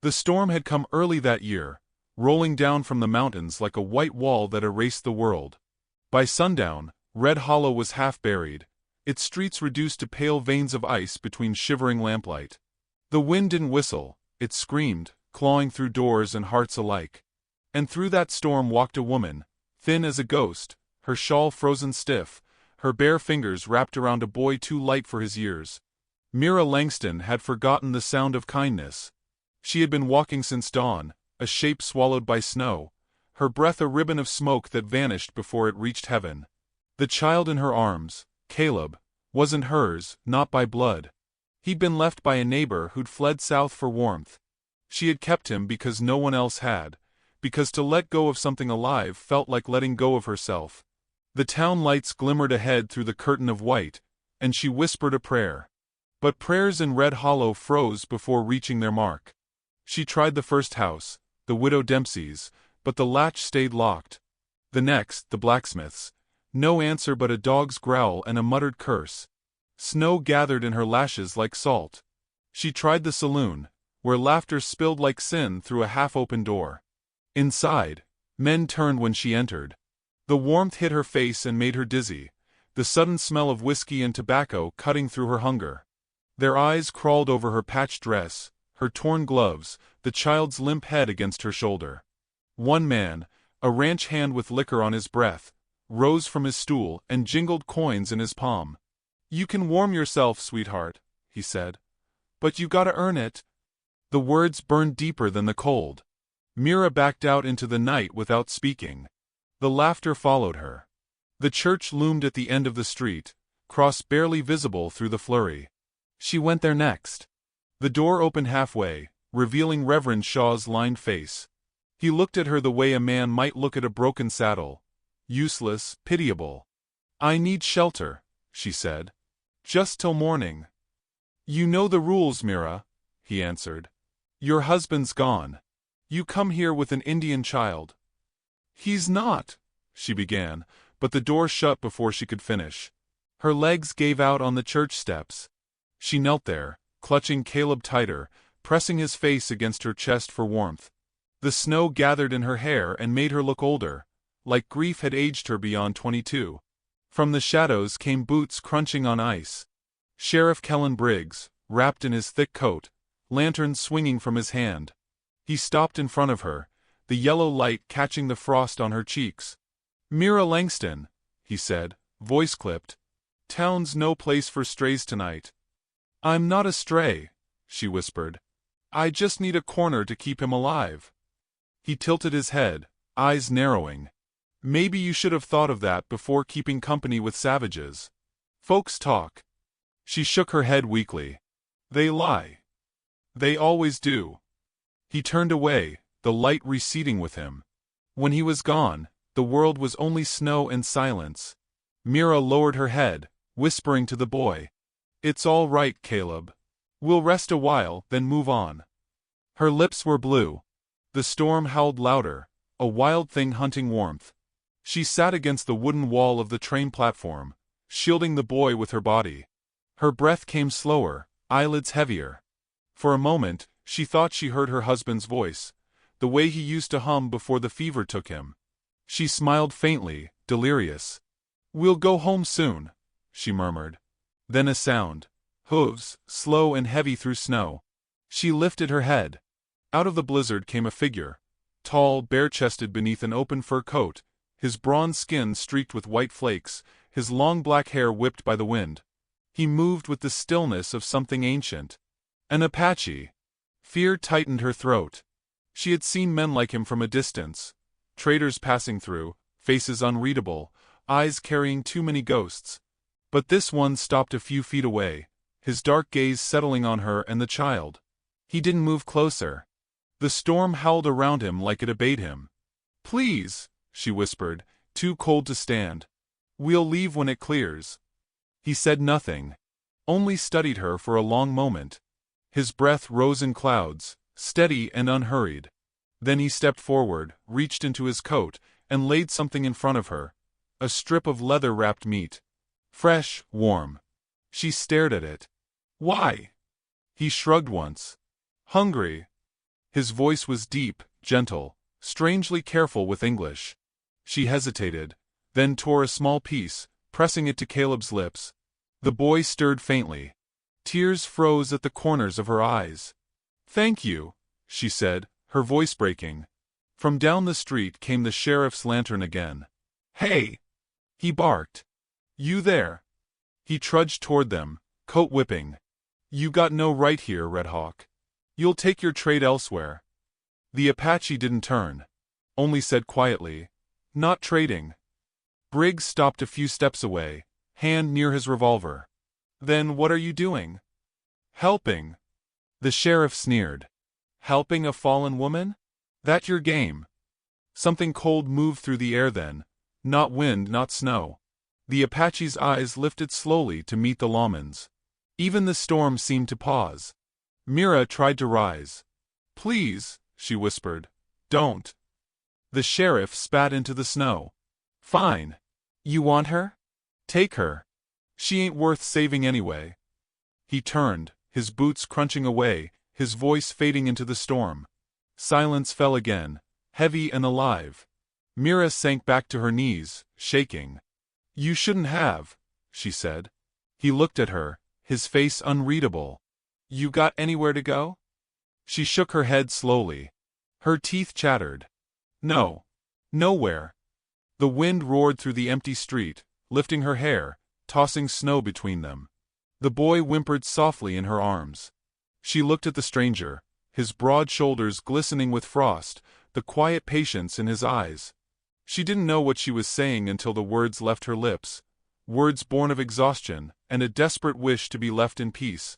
The storm had come early that year, rolling down from the mountains like a white wall that erased the world. By sundown, Red Hollow was half buried, its streets reduced to pale veins of ice between shivering lamplight. The wind didn't whistle, it screamed, clawing through doors and hearts alike. And through that storm walked a woman, thin as a ghost, her shawl frozen stiff, her bare fingers wrapped around a boy too light for his years. Mira Langston had forgotten the sound of kindness. She had been walking since dawn, a shape swallowed by snow, her breath a ribbon of smoke that vanished before it reached heaven. The child in her arms, Caleb, wasn't hers, not by blood. He'd been left by a neighbor who'd fled south for warmth. She had kept him because no one else had, because to let go of something alive felt like letting go of herself. The town lights glimmered ahead through the curtain of white, and she whispered a prayer. But prayers in Red Hollow froze before reaching their mark. She tried the first house, the Widow Dempsey's, but the latch stayed locked. The next, the blacksmith's. No answer but a dog's growl and a muttered curse. Snow gathered in her lashes like salt. She tried the saloon, where laughter spilled like sin through a half-open door. Inside, men turned when she entered. The warmth hit her face and made her dizzy, the sudden smell of whiskey and tobacco cutting through her hunger. Their eyes crawled over her patched dress, her torn gloves, the child's limp head against her shoulder. One man, a ranch hand with liquor on his breath, rose from his stool and jingled coins in his palm. "You can warm yourself, sweetheart," he said. "But you gotta earn it." The words burned deeper than the cold. Mira backed out into the night without speaking. The laughter followed her. The church loomed at the end of the street, cross barely visible through the flurry. She went there next. The door opened halfway, revealing Reverend Shaw's lined face. He looked at her the way a man might look at a broken saddle. Useless, pitiable. "I need shelter," she said. "Just till morning." "You know the rules, Mira," he answered. "Your husband's gone. You come here with an Indian child." "He's not," she began, but the door shut before she could finish. Her legs gave out on the church steps. She knelt there, clutching Caleb tighter, pressing his face against her chest for warmth. The snow gathered in her hair and made her look older, like grief had aged her beyond 22. From the shadows came boots crunching on ice. Sheriff Kellen Briggs, wrapped in his thick coat, lantern swinging from his hand. He stopped in front of her, the yellow light catching the frost on her cheeks. "Mira Langston," he said, voice clipped. "Town's no place for strays tonight." "I'm not a stray," she whispered. "I just need a corner to keep him alive." He tilted his head, eyes narrowing. "Maybe you should have thought of that before keeping company with savages. Folks talk." She shook her head weakly. "They lie. They always do." He turned away, the light receding with him. When he was gone, the world was only snow and silence. Mira lowered her head, whispering to the boy, "It's all right, Caleb. We'll rest a while, then move on." Her lips were blue. The storm howled louder, a wild thing hunting warmth. She sat against the wooden wall of the train platform, shielding the boy with her body. Her breath came slower, eyelids heavier. For a moment, she thought she heard her husband's voice, the way he used to hum before the fever took him. She smiled faintly, delirious. "We'll go home soon," she murmured. Then a sound. Hooves, slow and heavy through snow. She lifted her head. Out of the blizzard came a figure, tall, bare-chested beneath an open fur coat, his bronze skin streaked with white flakes, his long black hair whipped by the wind. He moved with the stillness of something ancient. An Apache. Fear tightened her throat. She had seen men like him from a distance. Traders passing through, faces unreadable, eyes carrying too many ghosts. But this one stopped a few feet away, his dark gaze settling on her and the child. He didn't move closer. The storm howled around him like it obeyed him. "Please," she whispered, too cold to stand. "We'll leave when it clears." He said nothing, only studied her for a long moment. His breath rose in clouds, steady and unhurried. Then he stepped forward, reached into his coat, and laid something in front of her. A strip of leather-wrapped meat. Fresh, warm. She stared at it. "Why?" He shrugged once. "Hungry." His voice was deep, gentle, strangely careful with English. She hesitated, then tore a small piece, pressing it to Caleb's lips. The boy stirred faintly. Tears froze at the corners of her eyes. "Thank you," she said, her voice breaking. From down the street came the sheriff's lantern again. "Hey!" he barked. "You there?" He trudged toward them, coat whipping. "You got no right here, Red Hawk. You'll take your trade elsewhere." The Apache didn't turn. Only said quietly, "Not trading." Briggs stopped a few steps away, hand near his revolver. "Then what are you doing?" "Helping." The sheriff sneered. "Helping a fallen woman? That your game?" Something cold moved through the air then. Not wind, not snow. The Apache's eyes lifted slowly to meet the lawman's. Even the storm seemed to pause. Mira tried to rise. "Please," she whispered. "Don't." The sheriff spat into the snow. "Fine. You want her? Take her. She ain't worth saving anyway." He turned, his boots crunching away, his voice fading into the storm. Silence fell again, heavy and alive. Mira sank back to her knees, shaking. "You shouldn't have," she said. He looked at her, his face unreadable. "You got anywhere to go?" She shook her head slowly. Her teeth chattered. "No. Nowhere." The wind roared through the empty street, lifting her hair, tossing snow between them. The boy whimpered softly in her arms. She looked at the stranger, his broad shoulders glistening with frost, the quiet patience in his eyes. She didn't know what she was saying until the words left her lips, words born of exhaustion and a desperate wish to be left in peace.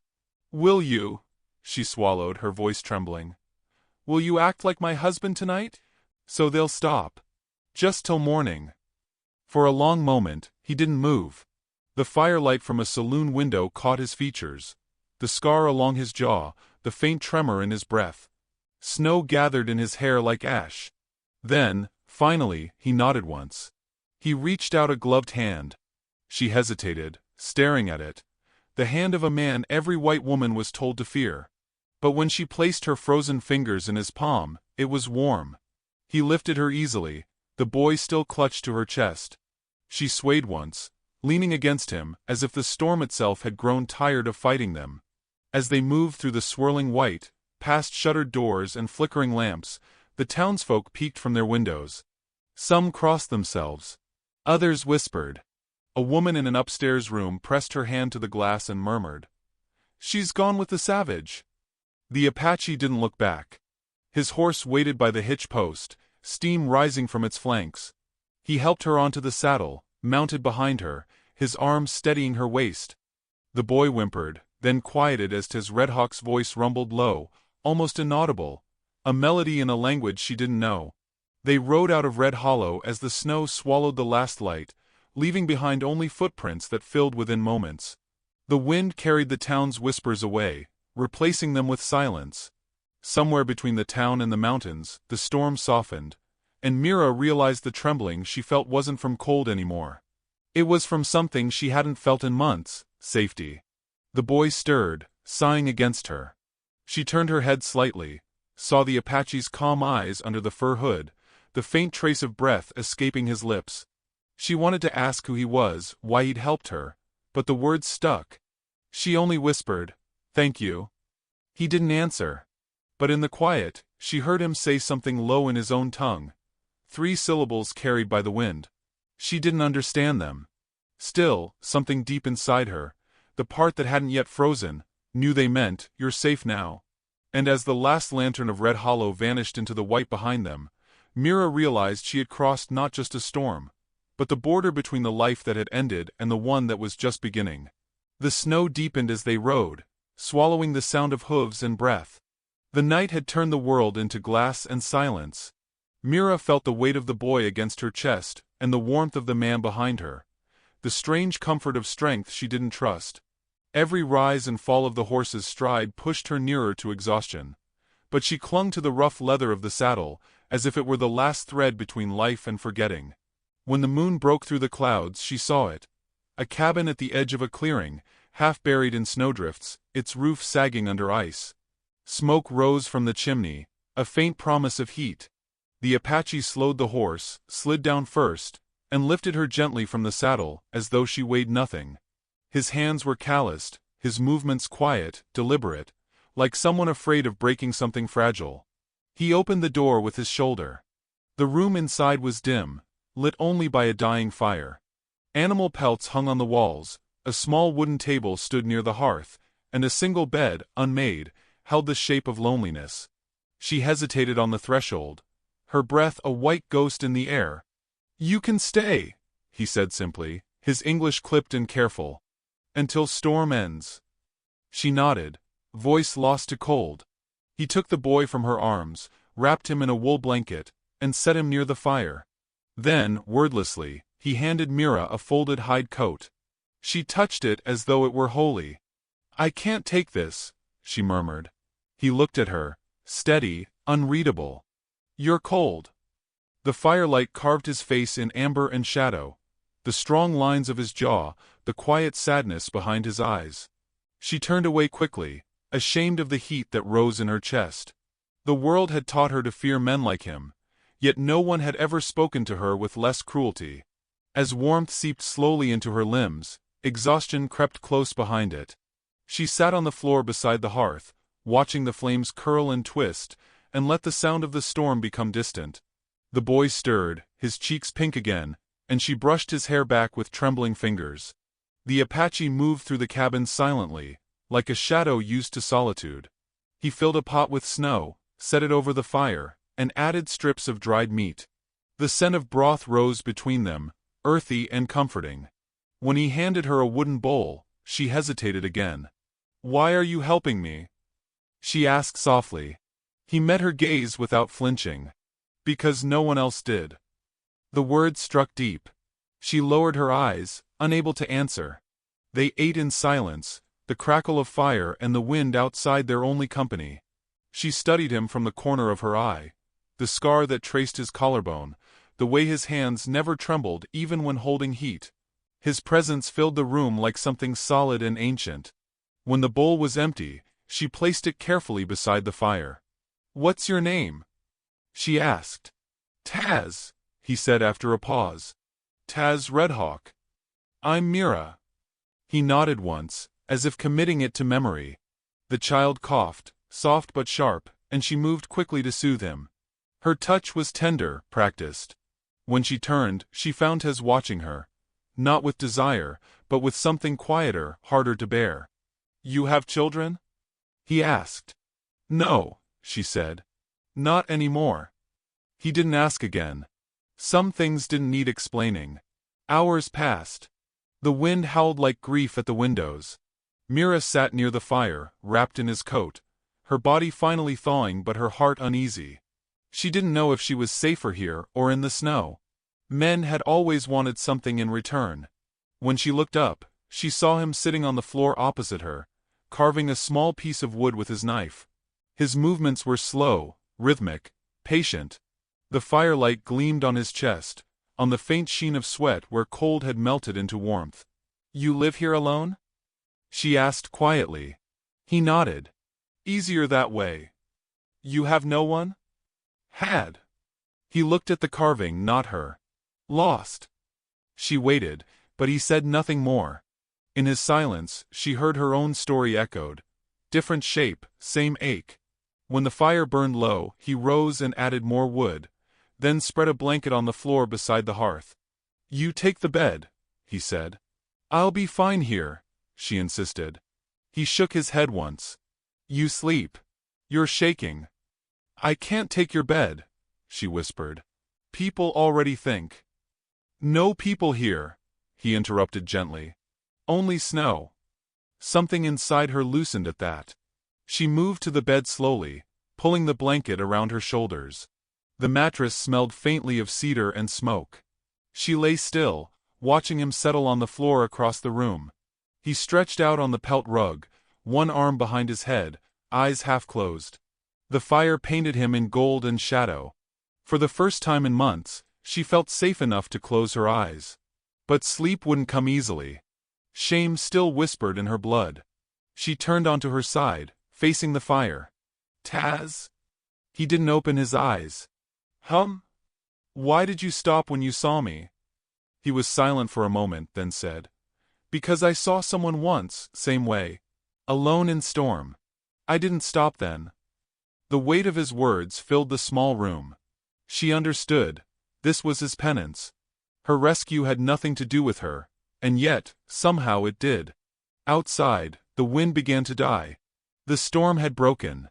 "Will you?" she swallowed, her voice trembling. "Will you act like my husband tonight? So they'll stop. Just till morning." For a long moment, he didn't move. The firelight from a saloon window caught his features, the scar along his jaw, the faint tremor in his breath. Snow gathered in his hair like ash. Then, finally, he nodded once. He reached out a gloved hand. She hesitated, staring at it. The hand of a man every white woman was told to fear. But when she placed her frozen fingers in his palm, it was warm. He lifted her easily, the boy still clutched to her chest. She swayed once, leaning against him, as if the storm itself had grown tired of fighting them. As they moved through the swirling white, past shuttered doors and flickering lamps, the townsfolk peeked from their windows. Some crossed themselves. Others whispered. A woman in an upstairs room pressed her hand to the glass and murmured, "She's gone with the savage." The Apache didn't look back. His horse waited by the hitch post, steam rising from its flanks. He helped her onto the saddle, mounted behind her, his arms steadying her waist. The boy whimpered, then quieted as his Red Hawk's voice rumbled low, almost inaudible, a melody in a language she didn't know. They rode out of Red Hollow as the snow swallowed the last light, leaving behind only footprints that filled within moments. The wind carried the town's whispers away, replacing them with silence. Somewhere between the town and the mountains, the storm softened, and Mira realized the trembling she felt wasn't from cold anymore. It was from something she hadn't felt in months, safety. The boy stirred, sighing against her. She turned her head slightly, saw the Apache's calm eyes under the fur hood, the faint trace of breath escaping his lips. She wanted to ask who he was, why he'd helped her, but the words stuck. She only whispered, "Thank you." He didn't answer. But in the quiet, she heard him say something low in his own tongue. 3 syllables carried by the wind. She didn't understand them. Still, something deep inside her, the part that hadn't yet frozen, knew they meant, "You're safe now." And as the last lantern of Red Hollow vanished into the white behind them, Mira realized she had crossed not just a storm, but the border between the life that had ended and the one that was just beginning. The snow deepened as they rode, swallowing the sound of hooves and breath. The night had turned the world into glass and silence. Mira felt the weight of the boy against her chest, and the warmth of the man behind her. The strange comfort of strength she didn't trust. Every rise and fall of the horse's stride pushed her nearer to exhaustion. But she clung to the rough leather of the saddle, as if it were the last thread between life and forgetting. When the moon broke through the clouds, she saw it. A cabin at the edge of a clearing, half buried in snowdrifts, its roof sagging under ice. Smoke rose from the chimney, a faint promise of heat. The Apache slowed the horse, slid down first, and lifted her gently from the saddle as though she weighed nothing. His hands were calloused, his movements quiet, deliberate, like someone afraid of breaking something fragile. He opened the door with his shoulder. The room inside was dim, lit only by a dying fire. Animal pelts hung on the walls, a small wooden table stood near the hearth, and a single bed, unmade, held the shape of loneliness. She hesitated on the threshold, her breath a white ghost in the air. "You can stay," he said simply, his English clipped and careful. "Until storm ends." She nodded, voice lost to cold. He took the boy from her arms, wrapped him in a wool blanket, and set him near the fire. Then, wordlessly, he handed Mira a folded hide coat. She touched it as though it were holy. "I can't take this," she murmured. He looked at her, steady, unreadable. "You're cold." The firelight carved his face in amber and shadow, the strong lines of his jaw, the quiet sadness behind his eyes. She turned away quickly, ashamed of the heat that rose in her chest. The world had taught her to fear men like him, yet no one had ever spoken to her with less cruelty. As warmth seeped slowly into her limbs, exhaustion crept close behind it. She sat on the floor beside the hearth, watching the flames curl and twist, and let the sound of the storm become distant. The boy stirred, his cheeks pink again, and she brushed his hair back with trembling fingers. The Apache moved through the cabin silently, like a shadow used to solitude. He filled a pot with snow, set it over the fire, and added strips of dried meat. The scent of broth rose between them, earthy and comforting. When he handed her a wooden bowl, she hesitated again. "Why are you helping me?" she asked softly. He met her gaze without flinching. "Because no one else did." The words struck deep. She lowered her eyes, unable to answer. They ate in silence, the crackle of fire and the wind outside their only company. She studied him from the corner of her eye, the scar that traced his collarbone, the way his hands never trembled even when holding heat. His presence filled the room like something solid and ancient. When the bowl was empty, she placed it carefully beside the fire. "What's your name?" she asked. "Taz," he said after a pause. "Taz Redhawk." "I'm Mira." He nodded once, as if committing it to memory. The child coughed, soft but sharp, and she moved quickly to soothe him. Her touch was tender, practiced. When she turned, she found Taz watching her. Not with desire, but with something quieter, harder to bear. "You have children?" he asked. "No," she said. "Not anymore." He didn't ask again. Some things didn't need explaining. Hours passed. The wind howled like grief at the windows. Mira sat near the fire, wrapped in his coat, her body finally thawing but her heart uneasy. She didn't know if she was safer here or in the snow. Men had always wanted something in return. When she looked up, she saw him sitting on the floor opposite her, carving a small piece of wood with his knife. His movements were slow, rhythmic, patient. The firelight gleamed on his chest, on the faint sheen of sweat where cold had melted into warmth. "You live here alone?" she asked quietly. He nodded. "Easier that way." "You have no one?" "Had." He looked at the carving, not her. "Lost." She waited, but he said nothing more. In his silence, she heard her own story echoed. Different shape, same ache. When the fire burned low, he rose and added more wood, then spread a blanket on the floor beside the hearth. "You take the bed," he said. "I'll be fine here," she insisted. He shook his head once. "You sleep. You're shaking." "I can't take your bed," she whispered. "People already think." "No people here," he interrupted gently. "Only snow." Something inside her loosened at that. She moved to the bed slowly, pulling the blanket around her shoulders. The mattress smelled faintly of cedar and smoke. She lay still, watching him settle on the floor across the room. He stretched out on the pelt rug, one arm behind his head, eyes half closed. The fire painted him in gold and shadow. For the first time in months, she felt safe enough to close her eyes. But sleep wouldn't come easily. Shame still whispered in her blood. She turned onto her side, facing the fire. "Taz?" He didn't open his eyes. Why did you stop when you saw me? He was silent for a moment, then said, Because I saw someone once, same way. Alone in storm. I didn't stop then. The weight of his words filled the small room. She understood. This was his penance. Her rescue had nothing to do with her, and yet, somehow it did. Outside, the wind began to die. The storm had broken.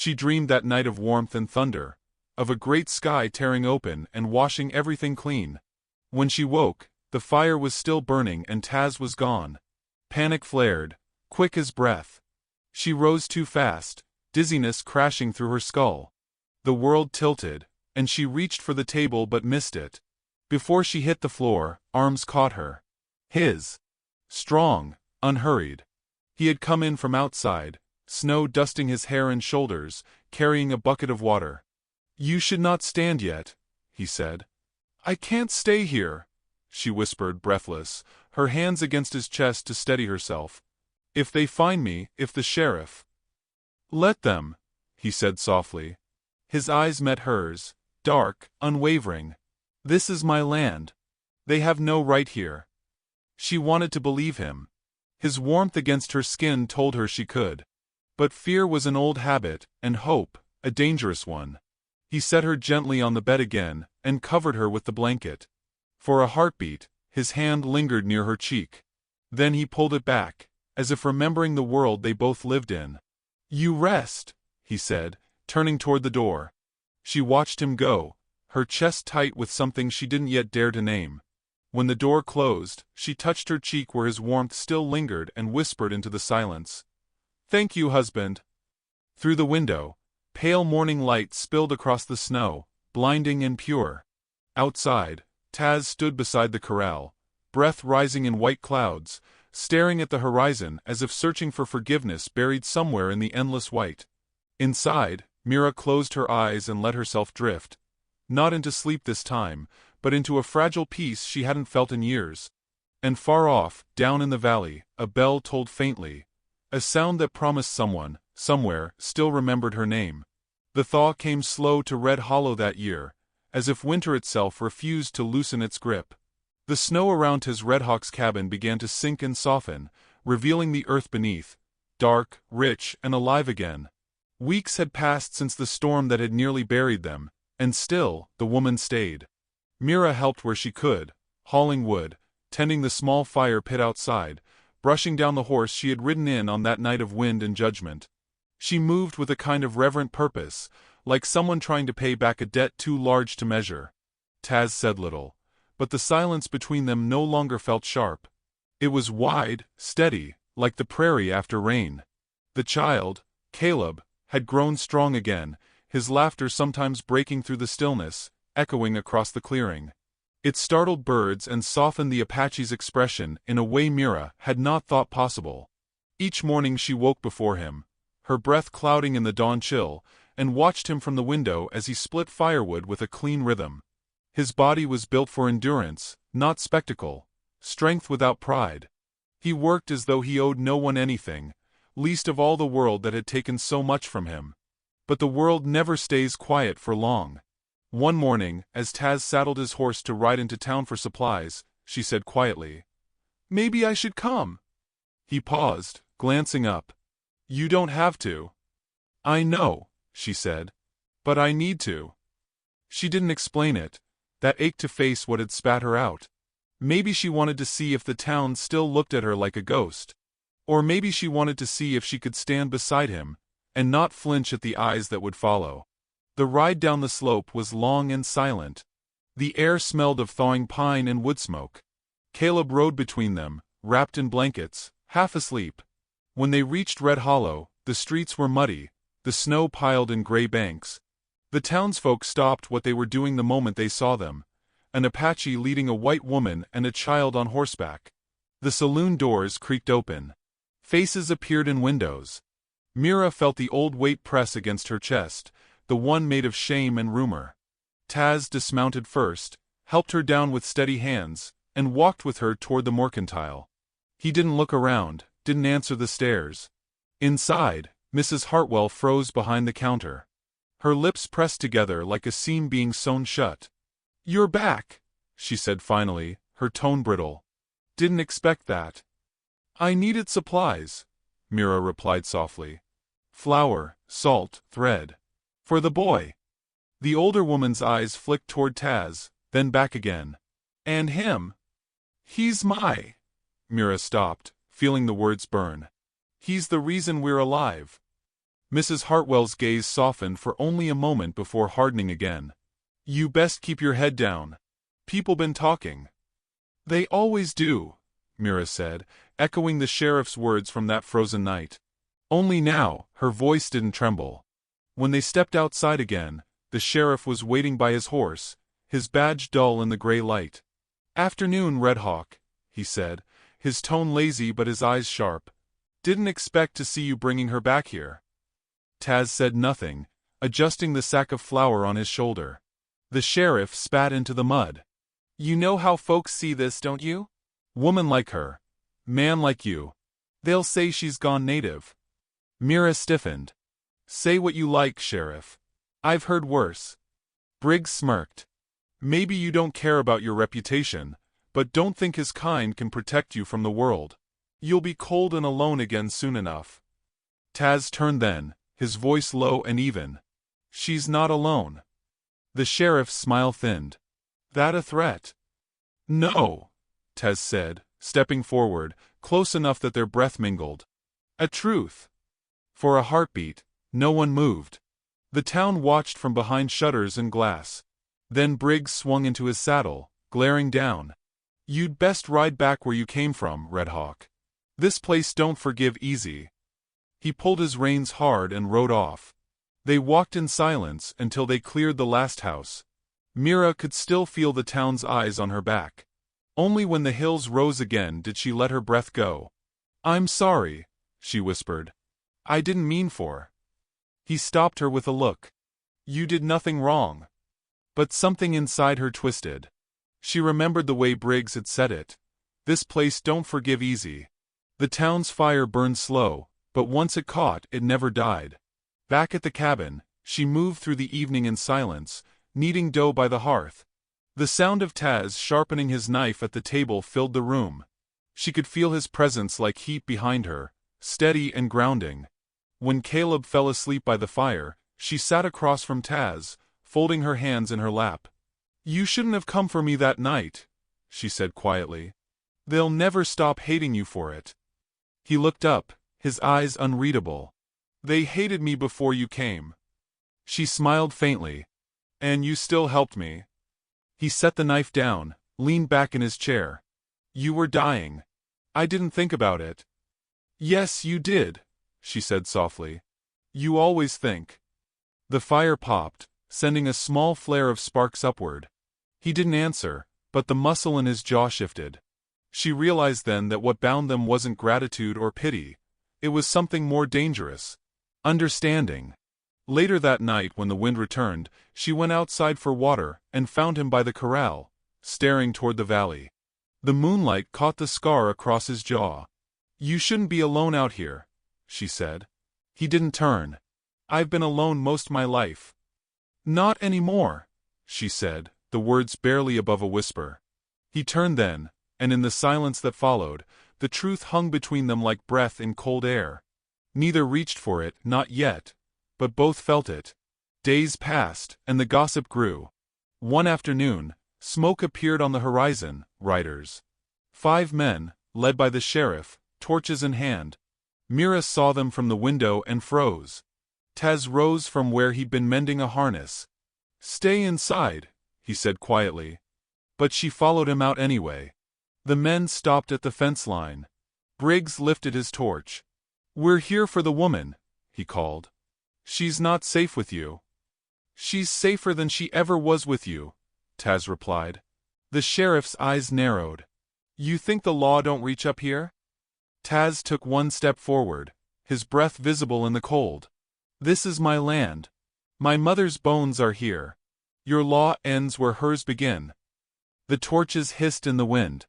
She dreamed that night of warmth and thunder, of a great sky tearing open and washing everything clean. When she woke, the fire was still burning and Taz was gone. Panic flared, quick as breath. She rose too fast, dizziness crashing through her skull. The world tilted, and she reached for the table but missed it. Before she hit the floor, arms caught her. His. Strong, unhurried. He had come in from outside, snow dusting his hair and shoulders, carrying a bucket of water. You should not stand yet, he said. I can't stay here, she whispered, breathless, her hands against his chest to steady herself. If they find me, if the sheriff. Let them, he said softly. His eyes met hers, dark, unwavering. This is my land. They have no right here. She wanted to believe him. His warmth against her skin told her she could. But fear was an old habit, and hope, a dangerous one. He set her gently on the bed again, and covered her with the blanket. For a heartbeat, his hand lingered near her cheek. Then he pulled it back, as if remembering the world they both lived in. You rest, he said, turning toward the door. She watched him go, her chest tight with something she didn't yet dare to name. When the door closed, she touched her cheek where his warmth still lingered and whispered into the silence. Thank you, husband. Through the window, pale morning light spilled across the snow, blinding and pure. Outside, Taz stood beside the corral, breath rising in white clouds, staring at the horizon as if searching for forgiveness buried somewhere in the endless white. Inside, Mira closed her eyes and let herself drift. Not into sleep this time, but into a fragile peace she hadn't felt in years. And far off, down in the valley, a bell tolled faintly, a sound that promised someone, somewhere, still remembered her name. The thaw came slow to Red Hollow that year, as if winter itself refused to loosen its grip. The snow around his Redhawk's cabin began to sink and soften, revealing the earth beneath, dark, rich, and alive again. Weeks had passed since the storm that had nearly buried them, and still, the woman stayed. Mira helped where she could, hauling wood, tending the small fire pit outside, brushing down the horse she had ridden in on that night of wind and judgment. She moved with a kind of reverent purpose, like someone trying to pay back a debt too large to measure. Taz said little, but the silence between them no longer felt sharp. It was wide, steady, like the prairie after rain. The child, Caleb, had grown strong again, his laughter sometimes breaking through the stillness, echoing across the clearing. It startled birds and softened the Apache's expression in a way Mira had not thought possible. Each morning she woke before him, her breath clouding in the dawn chill, and watched him from the window as he split firewood with a clean rhythm. His body was built for endurance, not spectacle, strength without pride. He worked as though he owed no one anything, least of all the world that had taken so much from him. But the world never stays quiet for long. One morning, as Taz saddled his horse to ride into town for supplies, she said quietly, "Maybe I should come." He paused, glancing up. "You don't have to." "I know," she said. "But I need to." She didn't explain it. That ache to face what had spat her out. Maybe she wanted to see if the town still looked at her like a ghost. Or maybe she wanted to see if she could stand beside him, and not flinch at the eyes that would follow. The ride down the slope was long and silent. The air smelled of thawing pine and wood smoke. Caleb rode between them, wrapped in blankets, half asleep. When they reached Red Hollow, the streets were muddy, the snow piled in gray banks. The townsfolk stopped what they were doing the moment they saw them, an Apache leading a white woman and a child on horseback. The saloon doors creaked open. Faces appeared in windows. Mira felt the old weight press against her chest, the one made of shame and rumor. Taz dismounted first, helped her down with steady hands, and walked with her toward the mercantile. He didn't look around, didn't answer the stares. Inside, Mrs. Hartwell froze behind the counter. Her lips pressed together like a seam being sewn shut. "You're back," she said finally, her tone brittle. "Didn't expect that." "I needed supplies," Mira replied softly. "Flour, salt, thread. For the boy." The older woman's eyes flicked toward Taz, then back again. "And him?" "He's my—" Mira stopped, feeling the words burn. "He's the reason we're alive." Mrs. Hartwell's gaze softened for only a moment before hardening again. "You best keep your head down. People been talking." "They always do," Mira said, echoing the sheriff's words from that frozen night. Only now, her voice didn't tremble. When they stepped outside again, the sheriff was waiting by his horse, his badge dull in the gray light. "Afternoon, Red Hawk," he said, his tone lazy but his eyes sharp. "Didn't expect to see you bringing her back here." Taz said nothing, adjusting the sack of flour on his shoulder. The sheriff spat into the mud. "You know how folks see this, don't you? Woman like her. Man like you. They'll say she's gone native." Mira stiffened. "Say what you like, Sheriff. I've heard worse." Briggs smirked. "Maybe you don't care about your reputation, but don't think his kind can protect you from the world. You'll be cold and alone again soon enough." Taz turned then, his voice low and even. "She's not alone." The sheriff's smile thinned. "That a threat?" "No," Tez said, stepping forward, close enough that their breath mingled. "A truth." For a heartbeat, no one moved. The town watched from behind shutters and glass. Then Briggs swung into his saddle, glaring down. "You'd best ride back where you came from, Red Hawk. This place don't forgive easy." He pulled his reins hard and rode off. They walked in silence until they cleared the last house. Mira could still feel the town's eyes on her back. Only when the hills rose again did she let her breath go. "I'm sorry," she whispered. "I didn't mean for—" He stopped her with a look. "You did nothing wrong." But something inside her twisted. She remembered the way Briggs had said it. This place don't forgive easy. The town's fire burned slow, but once it caught, it never died. Back at the cabin, she moved through the evening in silence, kneading dough by the hearth. The sound of Taz sharpening his knife at the table filled the room. She could feel his presence like heat behind her, steady and grounding. When Caleb fell asleep by the fire, she sat across from Taz, folding her hands in her lap. "You shouldn't have come for me that night," she said quietly. "They'll never stop hating you for it." He looked up, his eyes unreadable. "They hated me before you came." She smiled faintly. "And you still helped me." He set the knife down, leaned back in his chair. "You were dying. I didn't think about it." "Yes, you did," she said softly. "You always think." The fire popped, sending a small flare of sparks upward. He didn't answer, but the muscle in his jaw shifted. She realized then that what bound them wasn't gratitude or pity. It was something more dangerous. Understanding. Later that night when the wind returned, she went outside for water and found him by the corral, staring toward the valley. The moonlight caught the scar across his jaw. "You shouldn't be alone out here," she said. He didn't turn. "I've been alone most my life." "Not anymore," she said, the words barely above a whisper. He turned then, and in the silence that followed, the truth hung between them like breath in cold air. Neither reached for it, not yet, but both felt it. Days passed, and the gossip grew. One afternoon, smoke appeared on the horizon, riders. 5 men, led by the sheriff, torches in hand. Mira saw them from the window and froze. Taz rose from where he'd been mending a harness. "Stay inside," he said quietly. But she followed him out anyway. The men stopped at the fence line. Briggs lifted his torch. "We're here for the woman," he called. "She's not safe with you." "She's safer than she ever was with you," Taz replied. The sheriff's eyes narrowed. "You think the law don't reach up here?" Taz took one step forward, his breath visible in the cold. "This is my land. My mother's bones are here. Your law ends where hers begin." The torches hissed in the wind.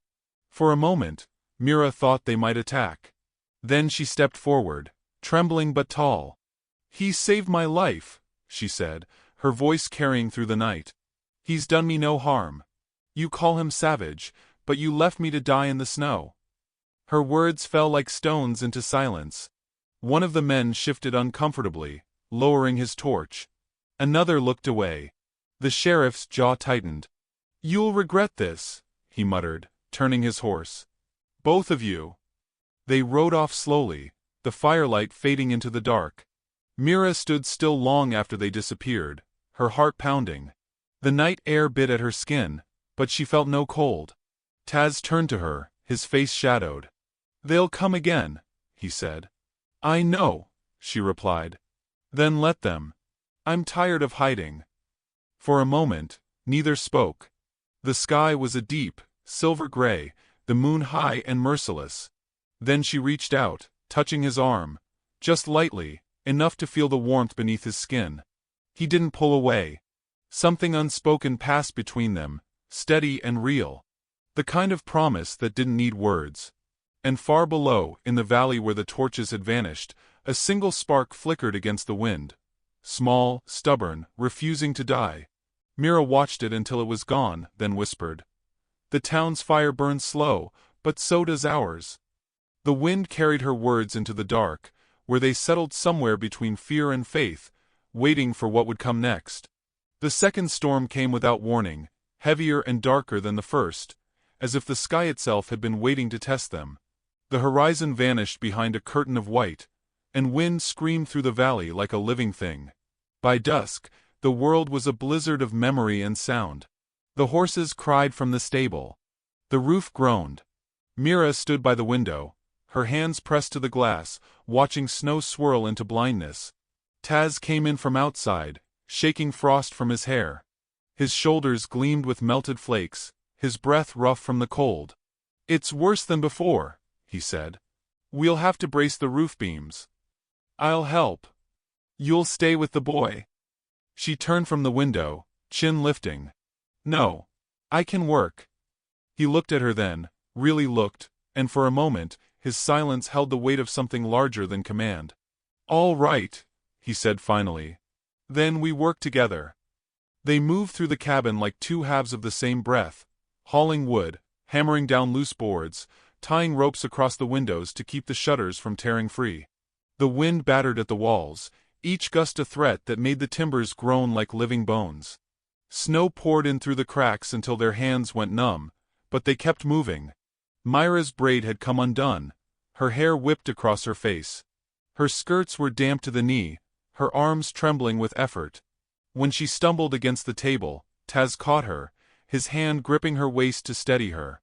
For a moment, Mira thought they might attack. Then she stepped forward, trembling but tall. "He saved my life," she said, her voice carrying through the night. He's done me no harm. You call him savage, but you left me to die in the snow. Her words fell like stones into silence. One of the men shifted uncomfortably, lowering his torch. Another looked away. The sheriff's jaw tightened. You'll regret this, he muttered, turning his horse. Both of you. They rode off slowly, the firelight fading into the dark. Mira stood still long after they disappeared, her heart pounding. The night air bit at her skin, but she felt no cold. Taz turned to her, his face shadowed. They'll come again, he said. I know, she replied. Then let them. I'm tired of hiding. For a moment, neither spoke. The sky was a deep, silver gray, the moon high and merciless. Then she reached out, touching his arm, just lightly, enough to feel the warmth beneath his skin. He didn't pull away. Something unspoken passed between them, steady and real. The kind of promise that didn't need words. And far below, in the valley where the torches had vanished, a single spark flickered against the wind. Small, stubborn, refusing to die. Mira watched it until it was gone, then whispered. The town's fire burns slow, but so does ours. The wind carried her words into the dark, where they settled somewhere between fear and faith, waiting for what would come next. The second storm came without warning, heavier and darker than the first, as if the sky itself had been waiting to test them. The horizon vanished behind a curtain of white, and wind screamed through the valley like a living thing. By dusk, the world was a blizzard of memory and sound. The horses cried from the stable. The roof groaned. Mira stood by the window, her hands pressed to the glass, watching snow swirl into blindness. Taz came in from outside, shaking frost from his hair. His shoulders gleamed with melted flakes, his breath rough from the cold. It's worse than before, he said. We'll have to brace the roof beams. I'll help. You'll stay with the boy. She turned from the window, chin lifting. No. I can work. He looked at her then, really looked, and for a moment, his silence held the weight of something larger than command. All right, he said finally. Then we work together. They moved through the cabin like two halves of the same breath, hauling wood, hammering down loose boards, tying ropes across the windows to keep the shutters from tearing free. The wind battered at the walls, each gust a threat that made the timbers groan like living bones. Snow poured in through the cracks until their hands went numb, but they kept moving. Myra's braid had come undone, her hair whipped across her face. Her skirts were damp to the knee, her arms trembling with effort. When she stumbled against the table, Taz caught her, his hand gripping her waist to steady her.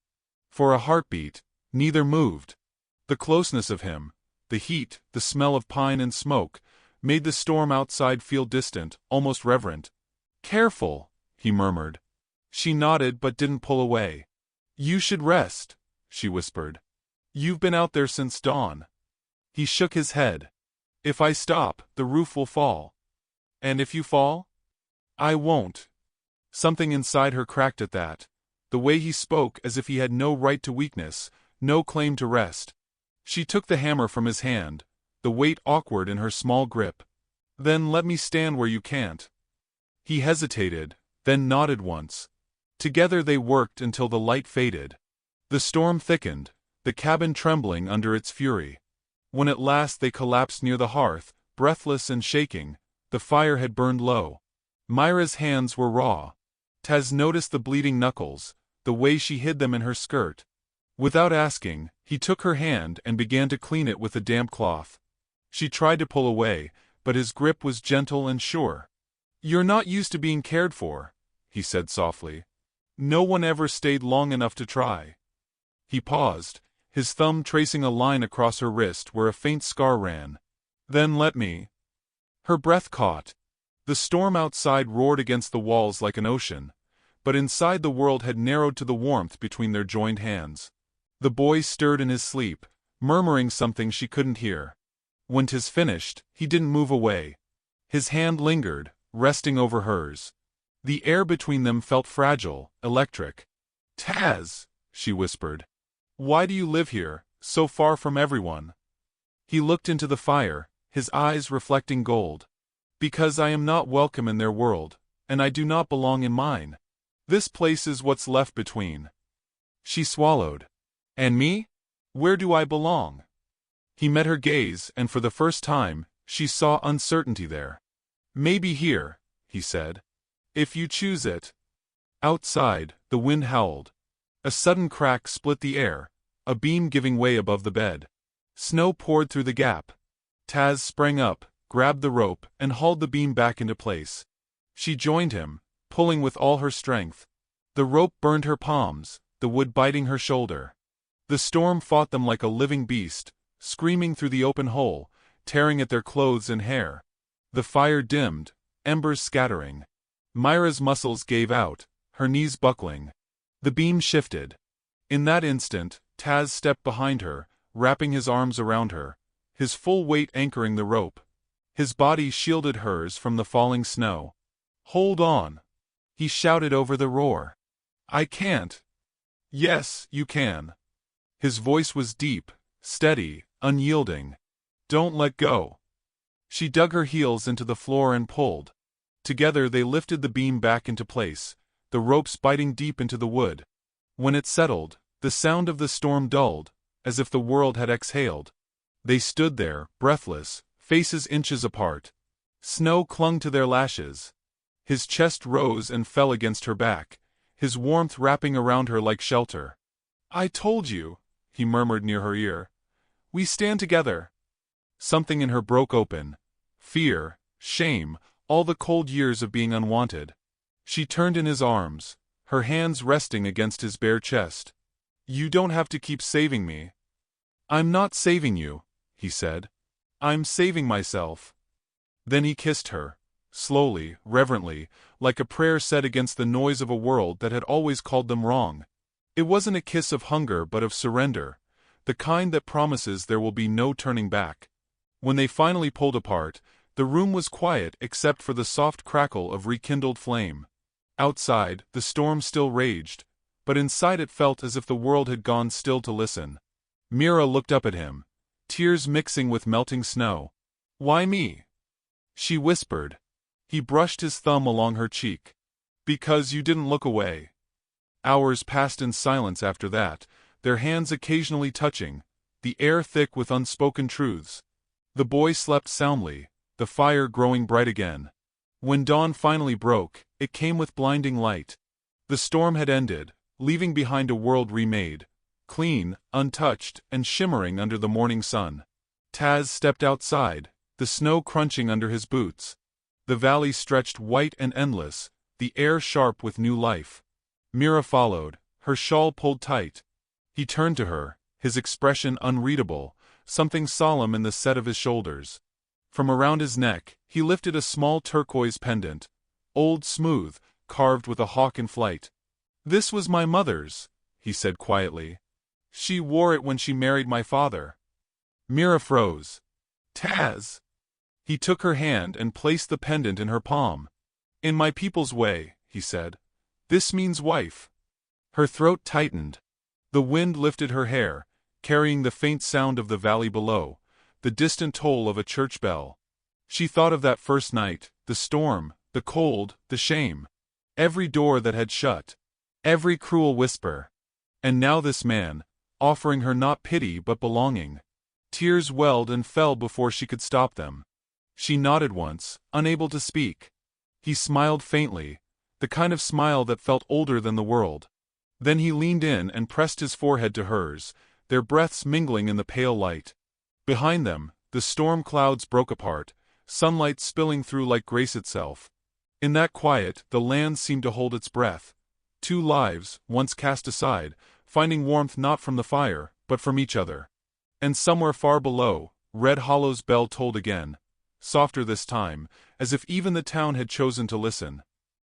For a heartbeat, neither moved. The closeness of him, the heat, the smell of pine and smoke, made the storm outside feel distant, almost reverent. Careful, he murmured. She nodded but didn't pull away. You should rest, she whispered. You've been out there since dawn. He shook his head. If I stop, the roof will fall. And if you fall? I won't. Something inside her cracked at that. The way he spoke as if he had no right to weakness, no claim to rest. She took the hammer from his hand, the weight awkward in her small grip. Then let me stand where you can't. He hesitated, then nodded once. Together they worked until the light faded. The storm thickened, the cabin trembling under its fury. When at last they collapsed near the hearth, breathless and shaking, the fire had burned low. Myra's hands were raw. Taz noticed the bleeding knuckles, the way she hid them in her skirt. Without asking, he took her hand and began to clean it with a damp cloth. She tried to pull away, but his grip was gentle and sure. You're not used to being cared for, he said softly. No one ever stayed long enough to try. He paused, his thumb tracing a line across her wrist where a faint scar ran. Then let me. Her breath caught. The storm outside roared against the walls like an ocean, but inside the world had narrowed to the warmth between their joined hands. The boy stirred in his sleep, murmuring something she couldn't hear. When 'tis finished, he didn't move away. His hand lingered, resting over hers. The air between them felt fragile, electric. Taz, she whispered. Why do you live here, so far from everyone? He looked into the fire, his eyes reflecting gold. Because I am not welcome in their world, and I do not belong in mine. This place is what's left between. She swallowed. And me? Where do I belong? He met her gaze, and for the first time, she saw uncertainty there. Maybe here, he said. If you choose it. Outside, the wind howled. A sudden crack split the air, a beam giving way above the bed. Snow poured through the gap. Taz sprang up, grabbed the rope, and hauled the beam back into place. She joined him, pulling with all her strength. The rope burned her palms, the wood biting her shoulder. The storm fought them like a living beast, screaming through the open hole, tearing at their clothes and hair. The fire dimmed, embers scattering. Myra's muscles gave out, her knees buckling. The beam shifted. In that instant, Taz stepped behind her, wrapping his arms around her, his full weight anchoring the rope. His body shielded hers from the falling snow. Hold on! He shouted over the roar. I can't. Yes, you can. His voice was deep, steady, unyielding. Don't let go. She dug her heels into the floor and pulled. Together they lifted the beam back into place, the ropes biting deep into the wood. When it settled, the sound of the storm dulled, as if the world had exhaled. They stood there, breathless, faces inches apart. Snow clung to their lashes. His chest rose and fell against her back, his warmth wrapping around her like shelter. I told you, he murmured near her ear. We stand together. Something in her broke open. Fear, shame, all the cold years of being unwanted. She turned in his arms, her hands resting against his bare chest. You don't have to keep saving me. I'm not saving you, he said. I'm saving myself. Then he kissed her, slowly, reverently, like a prayer said against the noise of a world that had always called them wrong. It wasn't a kiss of hunger but of surrender, the kind that promises there will be no turning back. When they finally pulled apart, the room was quiet except for the soft crackle of rekindled flame. Outside, the storm still raged, but inside it felt as if the world had gone still to listen. Mira looked up at him, tears mixing with melting snow. Why me? She whispered. He brushed his thumb along her cheek. Because you didn't look away. Hours passed in silence after that, their hands occasionally touching, the air thick with unspoken truths. The boy slept soundly, the fire growing bright again. When dawn finally broke, it came with blinding light. The storm had ended, leaving behind a world remade, clean, untouched, and shimmering under the morning sun. Taz stepped outside, the snow crunching under his boots. The valley stretched white and endless, the air sharp with new life. Mira followed, her shawl pulled tight. He turned to her, his expression unreadable, something solemn in the set of his shoulders. From around his neck, he lifted a small turquoise pendant, old, smooth, carved with a hawk in flight. This was my mother's, he said quietly. She wore it when she married my father. Mira froze. Taz! He took her hand and placed the pendant in her palm. In my people's way, he said. This means wife. Her throat tightened. The wind lifted her hair, carrying the faint sound of the valley below, the distant toll of a church bell. She thought of that first night, the storm, the cold, the shame. Every door that had shut. Every cruel whisper. And now this man, offering her not pity but belonging. Tears welled and fell before she could stop them. She nodded once, unable to speak. He smiled faintly, the kind of smile that felt older than the world. Then he leaned in and pressed his forehead to hers, their breaths mingling in the pale light. Behind them, the storm clouds broke apart, sunlight spilling through like grace itself. In that quiet, the land seemed to hold its breath. Two lives, once cast aside, finding warmth not from the fire, but from each other. And somewhere far below, Red Hollow's bell tolled again, softer this time, as if even the town had chosen to listen.